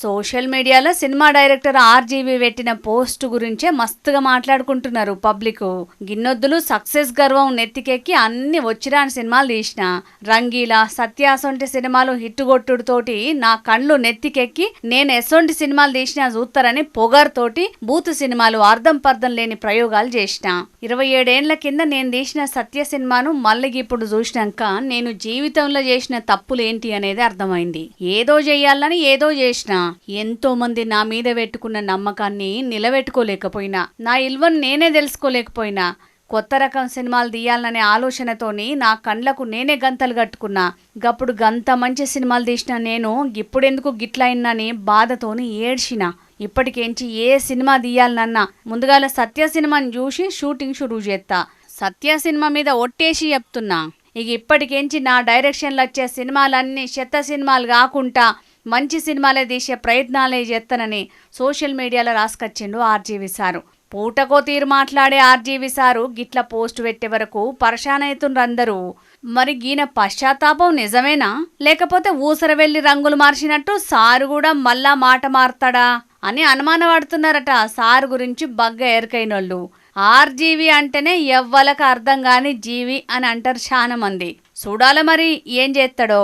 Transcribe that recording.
Social మీడియాలో cinema director RGV పెట్టిన post గురించే మస్తుగా మాట్లాడుకుంటున్నారు పబ్లిక్. గిన్నొద్దులు సక్సెస్ గర్వం నెత్తికెక్కి అన్ని వచ్చిరాని సినిమాలు తీసిన. రంగీలా, సత్యాసొంటి సినిమాలు హిట్ కొట్టుడుతోటి నా కళ్ళు నెత్తికెక్కి నేను ఎసొంటి సినిమాలు తీసినా చూస్తారని పొగర్తోటి బూతు సినిమాలు అర్థం పర్థం లేని ప్రయోగాలు చేసిన. 27 ఏళ్ల కింద నేను తీసిన సత్య సినిమాను మళ్ళీ ఇప్పుడు చూసినాక నేను జీవితంలో చేసిన తప్పులేంటి అనేది అర్థమైంది. ఏదో చెయ్యాలని ఏదో చేసిన. ఎంతో మంది నా మీద పెట్టుకున్న నమ్మకాన్ని నిలబెట్టుకోలేకపోయినా, నా ఇల్వను నేనే తెలుసుకోలేకపోయినా, కొత్త రకం సినిమాలు తీయాలనే ఆలోచనతోని నా కండ్లకు నేనే గంతలు కట్టుకున్నా. గప్పుడు గంత మంచి సినిమాలు తీసిన నేను ఇప్పుడెందుకు గిట్లయినని బాధతోని ఏడ్చిన. ఇప్పటికేంచి ఏ సినిమా తీయాలనన్నా ముందుగాల సత్య సినిమాని చూసి షూటింగ్ షురూ చేస్తా. సత్య సినిమా మీద ఒట్టేసి చెప్తున్నా, ఇక ఇప్పటికేంచి నా డైరెక్షన్లు వచ్చే సినిమాలన్నీ చెత్త సినిమాలు కాకుండా మంచి సినిమాలే తీసే ప్రయత్నాలే చేస్తానని సోషల్ మీడియాలో రాసుకొచ్చిండు ఆర్జీవి సారు. పూటకో తీరు మాట్లాడే ఆర్జీవి సారు గిట్ల పోస్ట్ పెట్టే వరకు పరేషాన్ అవుతుండ్రు అందరూ. మరి గీన పశ్చాత్తాపం నిజమేనా, లేకపోతే ఊసర వెళ్ళి రంగులు మార్చినట్టు సారు కూడా మళ్ళా మాట మారుతాడా అని అనుమానపడుతున్నారట సారు గురించి బగ్గ ఎరకైనోళ్ళు. ఆర్జీవి అంటేనే ఎవ్వలకు అర్థం కాని జీవి అని అంటారు చాలా మంది. చూడాల మరి ఏం చేస్తాడో.